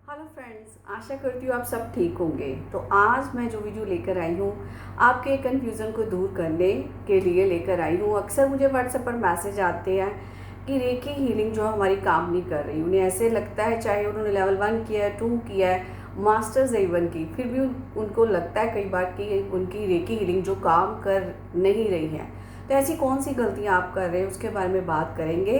Hello friends, आशा करती हूँ आप सब ठीक होंगे। तो आज मैं जो वीडियो लेकर आई हूँ आपके कन्फ्यूज़न को दूर करने के लिए लेकर आई हूँ। अक्सर मुझे व्हाट्सएप पर मैसेज आते हैं कि रेकी हीलिंग जो हमारी काम नहीं कर रही। उन्हें ऐसे लगता है, चाहे उन्होंने लेवल 1 किया है, 2 किया है, मास्टर्स इवन की, फिर भी उनको लगता है कई बार कि उनकी रेकी हीलिंग जो काम कर नहीं रही है। तो ऐसी कौन सी गलतियाँ आप कर रहे हैं उसके बारे में बात करेंगे।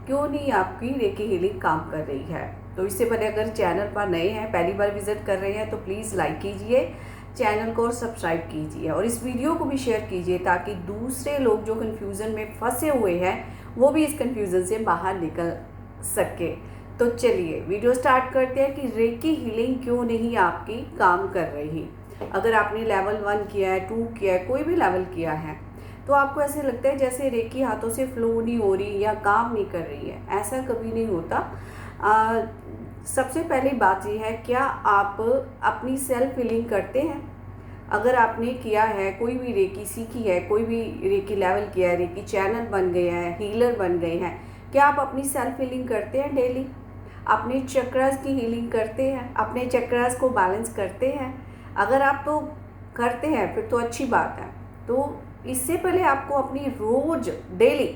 क्यों नहीं आपकी रेकी हीलिंग काम कर रही है। तो इससे पहले अगर चैनल पर नए हैं, पहली बार विजिट कर रहे हैं, तो प्लीज़ लाइक कीजिए चैनल को और सब्सक्राइब कीजिए और इस वीडियो को भी शेयर कीजिए ताकि दूसरे लोग जो कन्फ्यूज़न में फंसे हुए हैं वो भी इस कन्फ्यूज़न से बाहर निकल सके। तो चलिए वीडियो स्टार्ट करते हैं कि रेकी हीलिंग क्यों नहीं आपकी काम कर रही। अगर आपने लेवल 1 किया है, 2 किया है, कोई भी लेवल किया है, तो आपको ऐसे लगता है जैसे रेकी हाथों से फ्लो नहीं हो रही या काम नहीं कर रही है। ऐसा कभी नहीं होता। सबसे पहली बात यह है, क्या आप अपनी सेल्फ हीलिंग करते हैं? अगर आपने किया है, कोई भी रेकी सीखी है, कोई भी रेकी लेवल किया है, रेकी चैनल बन गए हैं, हीलर बन गए हैं, क्या आप अपनी सेल्फ हीलिंग करते हैं? डेली अपने चक्रास की हीलिंग करते हैं? अपने चक्रास को बैलेंस करते हैं? अगर आप तो करते हैं फिर तो अच्छी बात है। तो इससे पहले आपको अपनी रोज़ डेली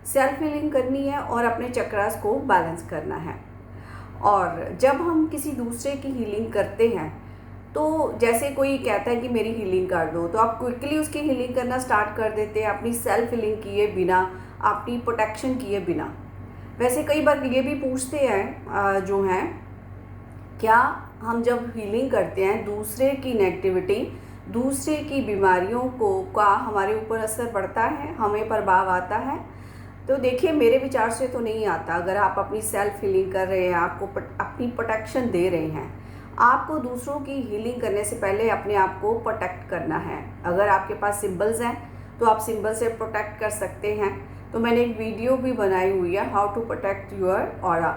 सेल्फ हीलिंग करनी है और अपने चक्रास को बैलेंस करना है। और जब हम किसी दूसरे की हीलिंग करते हैं, तो जैसे कोई कहता है कि मेरी हीलिंग कर दो, तो आप क्विकली उसकी हीलिंग करना स्टार्ट कर देते हैं अपनी सेल्फ हीलिंग किए बिना, अपनी प्रोटेक्शन किए बिना। वैसे कई बार ये भी पूछते हैं जो हैं, क्या हम जब हीलिंग करते हैं दूसरे की नेगेटिविटी, दूसरे की बीमारियों को का हमारे ऊपर असर पड़ता है, हमें प्रभाव आता है? तो देखिए, मेरे विचार से तो नहीं आता। अगर आप अपनी सेल्फ हीलिंग कर रहे हैं, आपको अपनी प्रोटेक्शन दे रहे हैं, आपको दूसरों की हीलिंग करने से पहले अपने आप को प्रोटेक्ट करना है। अगर आपके पास सिंबल्स हैं तो आप सिंबल से प्रोटेक्ट कर सकते हैं। तो मैंने एक वीडियो भी बनाई हुई है, how to protect your aura.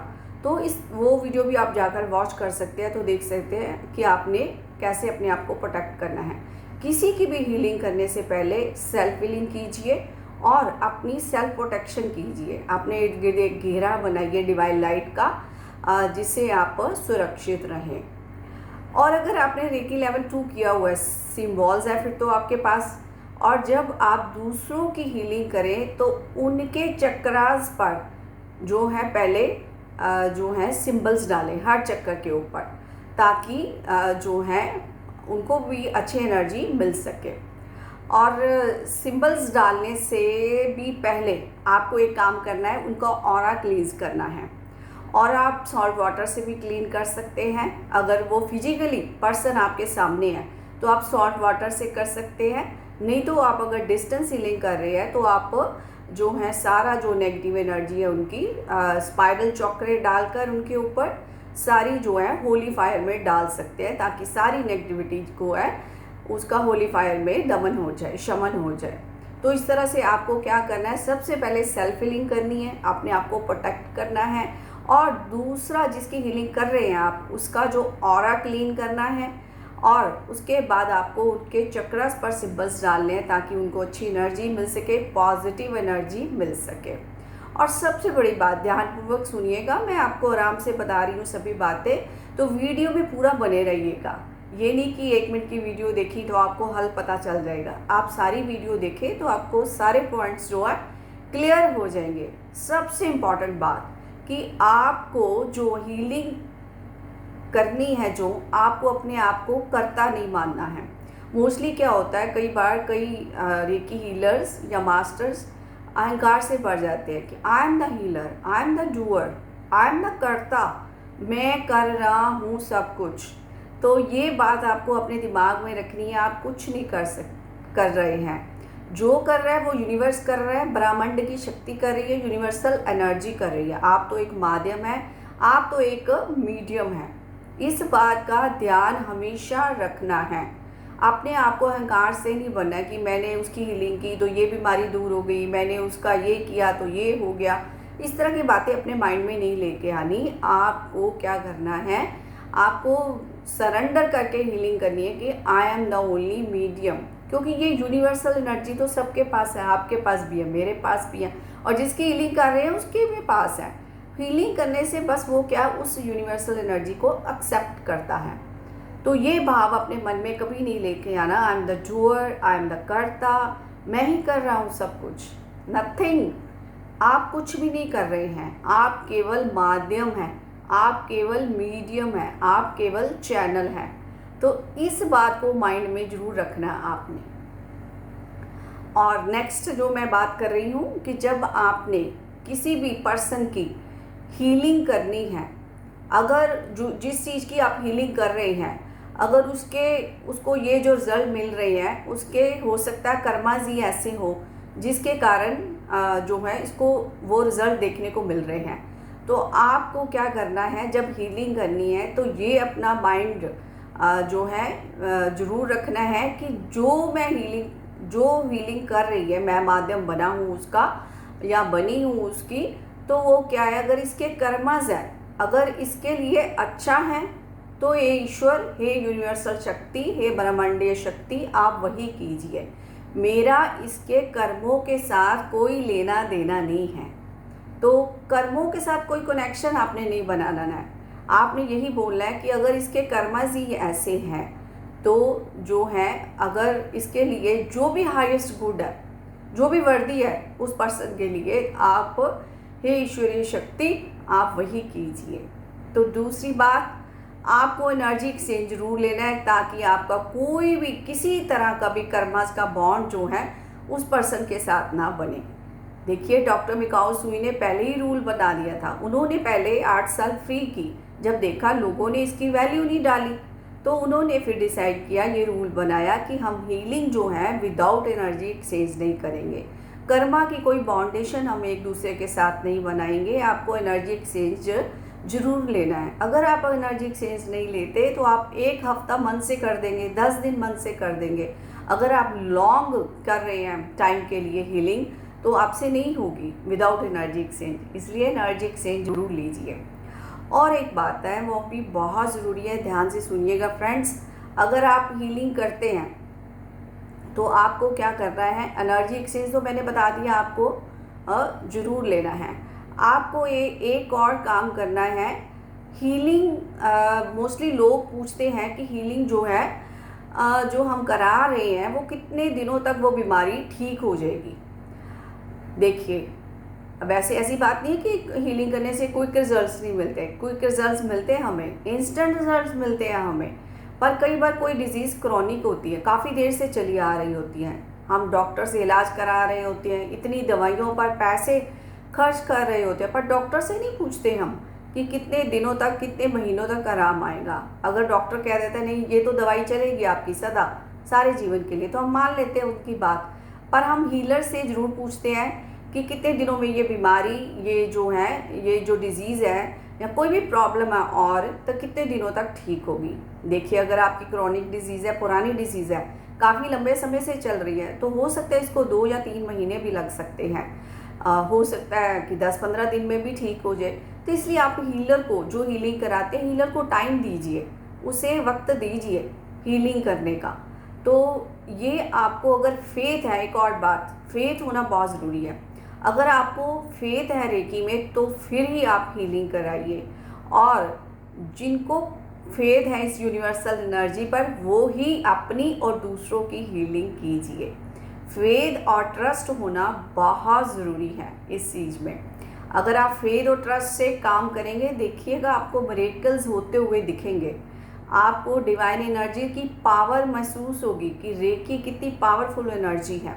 तो वो वीडियो भी आप जाकर वॉच कर सकते हैं, तो देख सकते हैं कि आपने कैसे अपने आप को प्रोटेक्ट करना है। किसी की भी हीलिंग करने से पहले सेल्फ हीलिंग कीजिए और अपनी सेल्फ प्रोटेक्शन कीजिए। अपने इर्द गिर्द एक घेरा बनाइए डिवाइन लाइट का, जिससे आप सुरक्षित रहें। और अगर आपने रेकी लेवल 2 किया हुआ है, सिम्बॉल्स है फिर तो आपके पास, और जब आप दूसरों की हीलिंग करें तो उनके चक्रास पर जो है पहले जो है सिंबल्स डालें हर चक्कर के ऊपर, ताकि जो है उनको भी अच्छी एनर्जी मिल सके। और सिंबल्स डालने से भी पहले आपको एक काम करना है, उनका ऑरा क्लींस करना है। और आप सॉल्ट वाटर से भी क्लीन कर सकते हैं। अगर वो फिजिकली पर्सन आपके सामने है तो आप सॉल्ट वाटर से कर सकते हैं। नहीं तो आप अगर डिस्टेंस हीलिंग कर रहे हैं तो आप जो है सारा जो नेगेटिव एनर्जी है उनकी स्पाइरल चक्रे डालकर उनके ऊपर सारी जो है होली फायर में डाल सकते हैं, ताकि सारी नेगेटिविटी को है उसका होली फायर में दमन हो जाए, शमन हो जाए। तो इस तरह से आपको क्या करना है, सबसे पहले सेल्फ हीलिंग करनी है, अपने आप को प्रोटेक्ट करना है, और दूसरा जिसकी हीलिंग कर रहे हैं आप उसका जो ऑरा क्लीन करना है। और उसके बाद आपको उनके चक्रास पर सिंबल्स डालने हैं ताकि उनको अच्छी एनर्जी मिल सके, पॉजिटिव एनर्जी मिल सके। और सबसे बड़ी बात, ध्यानपूर्वक सुनिएगा, मैं आपको आराम से बता रही हूँ सभी बातें, तो वीडियो भी पूरा बने रहिएगा। ये नहीं कि 1 मिनट की वीडियो देखी तो आपको हल पता चल जाएगा। आप सारी वीडियो देखें तो आपको सारे पॉइंट्स जो है क्लियर हो जाएंगे। सबसे इम्पॉर्टेंट बात कि आपको जो हीलिंग करनी है, जो आपको अपने आप को कर्ता नहीं मानना है। मोस्टली क्या होता है, कई बार कई रेकी हीलर्स या मास्टर्स अहंकार से भर जाते हैं कि I am the healer, I am the doer, I am the कर्ता, मैं कर रहा हूँ सब कुछ। तो ये बात आपको अपने दिमाग में रखनी है। आप कुछ नहीं कर रहे हैं। जो कर रहा है वो यूनिवर्स कर रहा है, ब्रह्मांड की शक्ति कर रही है, यूनिवर्सल एनर्जी कर रही है। आप तो एक माध्यम है, आप तो एक मीडियम है। इस बात का ध्यान हमेशा रखना है। अपने आप को अहंकार से नहीं बनना कि मैंने उसकी हीलिंग की तो ये बीमारी दूर हो गई, मैंने उसका ये किया तो ये हो गया। इस तरह की बातें अपने माइंड में नहीं लेके आनी। आपको क्या करना है, आपको सरेंडर करके हीलिंग करनी है कि I am the only medium, क्योंकि ये यूनिवर्सल एनर्जी तो सबके पास है, आपके पास भी है, मेरे पास भी है, और जिसकी हीलिंग कर रहे हैं उसके भी पास है। हीलिंग करने से बस वो क्या उस यूनिवर्सल एनर्जी को एक्सेप्ट करता है। तो ये भाव अपने मन में कभी नहीं लेके आना I am the doer, I am the कर्ता, मैं ही कर रहा हूँ सब कुछ। नथिंग, आप कुछ भी नहीं कर रहे हैं, आप केवल माध्यम हैं, आप केवल मीडियम हैं, आप केवल चैनल हैं। तो इस बात को माइंड में ज़रूर रखना है आपने। और नेक्स्ट जो मैं बात कर रही हूँ कि जब आपने किसी भी पर्सन की हीलिंग करनी है, अगर जो जिस चीज़ की आप हीलिंग कर रहे हैं, अगर उसको ये जो रिज़ल्ट मिल रहे हैं उसके हो सकता है कर्माज ही ऐसे हो जिसके कारण जो है इसको वो रिज़ल्ट देखने को मिल रहे हैं। तो आपको क्या करना है, जब हीलिंग करनी है तो ये अपना माइंड जो है ज़रूर रखना है कि जो हीलिंग कर रही है, मैं माध्यम बना हूँ उसका या बनी हूँ उसकी, तो वो क्या है, अगर इसके कर्मज है, अगर इसके लिए अच्छा है तो हे ईश्वर, हे यूनिवर्सल शक्ति, हे ब्रह्मांडीय शक्ति, आप वही कीजिए। मेरा इसके कर्मों के साथ कोई लेना देना नहीं है। तो कर्मों के साथ कोई कनेक्शन आपने नहीं बनाना है। आपने यही बोलना है कि अगर इसके कर्मज ही ऐसे हैं तो जो है, अगर इसके लिए जो भी हाईएस्ट गुड है, जो भी वर्दी है उस पर्सन के लिए, आप हे ईश्वरीय शक्ति आप वही कीजिए। तो दूसरी बात, आपको एनर्जी एक्सचेंज जरूर लेना है ताकि आपका कोई भी किसी तरह का भी कर्मास का बॉन्ड जो है उस पर्सन के साथ ना बने। देखिए, डॉक्टर मिकाओ सुई ने पहले ही रूल बता दिया था। उन्होंने पहले 8 साल फ्री की, जब देखा लोगों ने इसकी वैल्यू नहीं डाली तो उन्होंने फिर डिसाइड किया, ये रूल बनाया कि हम हीलिंग जो है विदाउट एनर्जी एक्सचेंज नहीं करेंगे। कर्मा की कोई बाउंडेशन हम एक दूसरे के साथ नहीं बनाएंगे, आपको एनर्जी एक्सचेंज जरूर लेना है। अगर आप एनर्जी एक्सचेंज नहीं लेते तो आप 1 हफ्ता मन से कर देंगे, 10 दिन मन से कर देंगे। अगर आप लॉन्ग कर रहे हैं टाइम के लिए हीलिंग तो आपसे नहीं होगी विदाउट एनर्जी एक्सचेंज, इसलिए एनर्जी एक्सचेंज जरूर लीजिए। और एक बात है, वो भी बहुत ज़रूरी है, ध्यान से सुनिएगा फ्रेंड्स। अगर आप हीलिंग करते हैं तो आपको क्या करना है, एनर्जी एक्सचेंज तो मैंने बता दिया आपको ज़रूर लेना है। आपको एक और काम करना है। हीलिंग मोस्टली लोग पूछते हैं कि हीलिंग जो है जो हम करा रहे हैं वो कितने दिनों तक वो बीमारी ठीक हो जाएगी। देखिए, वैसे ऐसी बात नहीं है कि हीलिंग करने से क्विक रिजल्ट्स नहीं मिलते। क्विक रिजल्ट्स मिलते हैं हमें, इंस्टेंट रिजल्ट्स मिलते हैं हमें। पर कई बार कोई डिजीज़ क्रॉनिक होती है, काफ़ी देर से चली आ रही होती है, हम डॉक्टर से इलाज करा रहे होते हैं, इतनी दवाइयों पर पैसे खर्च कर रहे होते हैं, पर डॉक्टर से नहीं पूछते हम कि कितने दिनों तक, कितने महीनों तक आराम आएगा। अगर डॉक्टर कह देता है नहीं ये तो दवाई चलेगी आपकी सदा सारे जीवन के लिए, तो हम मान लेते हैं उनकी बात। पर हम हीलर से ज़रूर पूछते हैं कि कितने दिनों में ये बीमारी, ये जो है, ये जो डिज़ीज़ है या कोई भी प्रॉब्लम है और तो कितने दिनों तक ठीक होगी। देखिए, अगर आपकी क्रॉनिक डिजीज़ है, पुरानी डिजीज़ है, काफ़ी लंबे समय से चल रही है, तो हो सकता है इसको 2 या 3 महीने भी लग सकते हैं। हो सकता है कि 10-15 दिन में भी ठीक हो जाए। तो इसलिए आप हीलर को, जो हीलिंग कराते हैं, हीलर को टाइम दीजिए, उसे वक्त दीजिए हीलिंग करने का। तो ये आपको अगर फेथ है, एक और बात, फेथ होना बहुत ज़रूरी है। अगर आपको फेथ है रेकी में तो फिर ही आप हीलिंग कराइए, और जिनको फेथ है इस यूनिवर्सल एनर्जी पर वो ही अपनी और दूसरों की हीलिंग कीजिए। फेथ और ट्रस्ट होना बहुत ज़रूरी है इस चीज़ में। अगर आप फेथ और ट्रस्ट से काम करेंगे, देखिएगा आपको मिरेकल्स होते हुए दिखेंगे। आपको डिवाइन एनर्जी की पावर महसूस होगी कि रेकी कितनी पावरफुल एनर्जी है।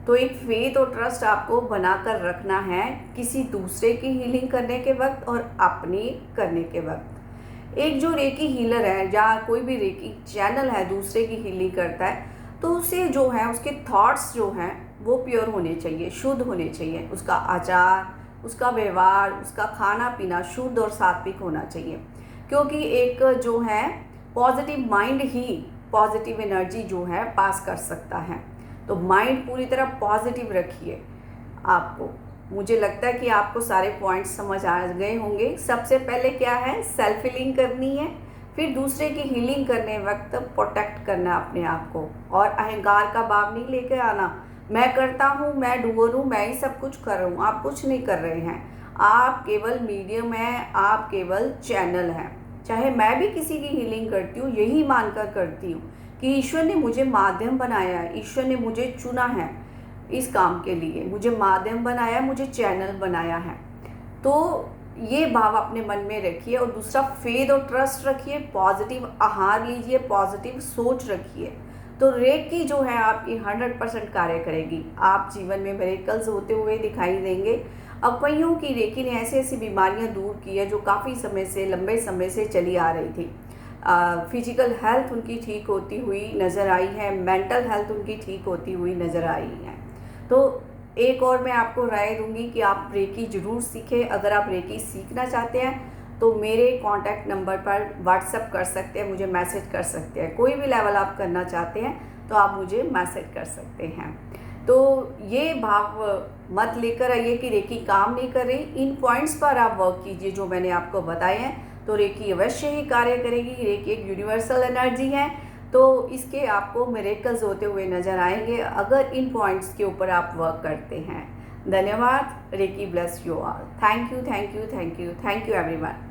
तो एक फेथ और ट्रस्ट आपको बनाकर रखना है किसी दूसरे की हीलिंग करने के वक्त और अपनी करने के वक्त। एक जो रेकी हीलर है या कोई भी रेकी चैनल है दूसरे की हीलिंग करता है, तो उसे जो है, उसके थॉट्स जो हैं वो प्योर होने चाहिए, शुद्ध होने चाहिए। उसका आचार, उसका व्यवहार, उसका खाना पीना शुद्ध और सात्विक होना चाहिए, क्योंकि एक जो है पॉजिटिव माइंड ही पॉजिटिव एनर्जी जो है पास कर सकता है। तो माइंड पूरी तरह पॉजिटिव रखिए। आपको, मुझे लगता है कि आपको सारे पॉइंट्स समझ आ गए होंगे। सबसे पहले क्या है, सेल्फ हीलिंग करनी है, फिर दूसरे की हीलिंग करने वक्त प्रोटेक्ट करना अपने आप को, और अहंकार का भाव नहीं लेकर आना, मैं करता हूँ, मैं डूअर हूँ, मैं ही सब कुछ कर रहा हूँ। आप कुछ नहीं कर रहे हैं, आप केवल मीडियम हैं, आप केवल चैनल हैं। चाहे मैं भी किसी की हीलिंग करती हूँ, यही मानकर करती हूँ कि ईश्वर ने मुझे माध्यम बनाया है, ईश्वर ने मुझे चुना है इस काम के लिए, मुझे माध्यम बनाया, मुझे चैनल बनाया है। तो ये भाव अपने मन में रखिए। और दूसरा, फेथ और ट्रस्ट रखिए, पॉजिटिव आहार लीजिए, पॉजिटिव सोच रखिए, तो रेकी जो है आपकी 100% कार्य करेगी। आप जीवन में मिरेकल्स होते हुए दिखाई देंगे। अब कईयों की रेकी ने ऐसी ऐसी बीमारियां दूर की है जो काफ़ी समय से, लंबे समय से चली आ रही थी। फिजिकल हेल्थ उनकी ठीक होती हुई नज़र आई है, मेंटल हेल्थ उनकी ठीक होती हुई नज़र आई है। तो एक और मैं आपको राय दूंगी कि आप रेकी ज़रूर सीखें। अगर आप रेकी सीखना चाहते हैं तो मेरे कॉन्टैक्ट नंबर पर व्हाट्सएप कर सकते हैं, मुझे मैसेज कर सकते हैं। कोई भी लेवल आप करना चाहते हैं तो आप मुझे मैसेज कर सकते हैं। तो ये भाव मत लेकर आइए कि रेकी काम नहीं कर रही। इन पॉइंट्स पर आप वर्क कीजिए जो मैंने आपको बताए हैं, तो रेकी अवश्य ही कार्य करेगी। रेकी एक यूनिवर्सल एनर्जी है, तो इसके आपको मिरेकल्स होते हुए नज़र आएंगे अगर इन पॉइंट्स के ऊपर आप वर्क करते हैं। धन्यवाद। Reiki bless you all. Thank you, thank you, thank you, thank you everyone.